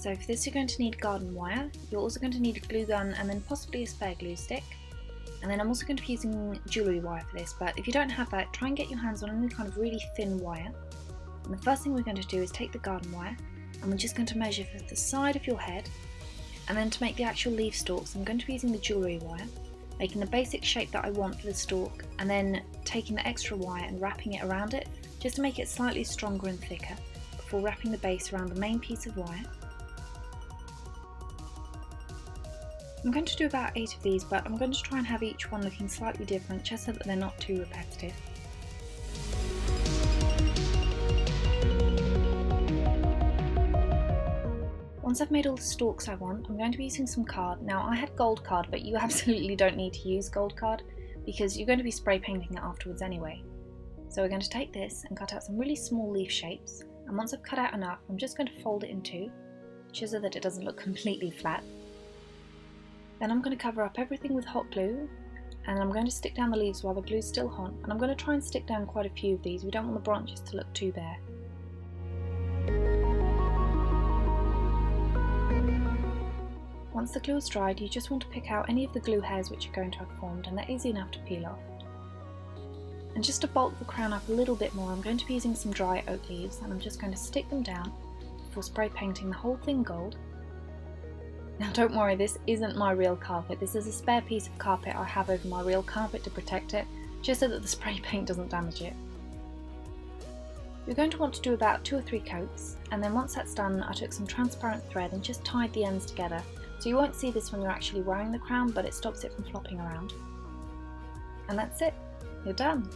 So for this you're going to need garden wire, you're also going to need a glue gun and then possibly a spare glue stick. And then I'm also going to be using jewellery wire for this, but if you don't have that, try and get your hands on any kind of really thin wire. And the first thing we're going to do is take the garden wire and we're just going to measure for the side of your head, and then to make the actual leaf stalks I'm going to be using the jewellery wire, making the basic shape that I want for the stalk and then taking the extra wire and wrapping it around it just to make it slightly stronger and thicker before wrapping the base around the main piece of wire. I'm going to do about 8 of these, but I'm going to try and have each one looking slightly different just so that they're not too repetitive. Once I've made all the stalks I want, I'm going to be using some card. Now I had gold card, but you absolutely don't need to use gold card because you're going to be spray painting it afterwards anyway. So we're going to take this and cut out some really small leaf shapes, and once I've cut out enough I'm just going to fold it in two, just so that it doesn't look completely flat. Then I'm going to cover up everything with hot glue, and I'm going to stick down the leaves while the glue's still hot, and I'm going to try and stick down quite a few of these. We don't want the branches to look too bare. Once the glue is dried, you just want to pick out any of the glue hairs which are going to have formed, and they're easy enough to peel off. And just to bulk the crown up a little bit more, I'm going to be using some dry oak leaves, and I'm just going to stick them down before spray painting the whole thing gold. Now don't worry, this isn't my real carpet, this is a spare piece of carpet I have over my real carpet to protect it, just so that the spray paint doesn't damage it. You're going to want to do about 2 or 3 coats, and then once that's done I took some transparent thread and just tied the ends together, so you won't see this when you're actually wearing the crown, but it stops it from flopping around. And that's it, you're done!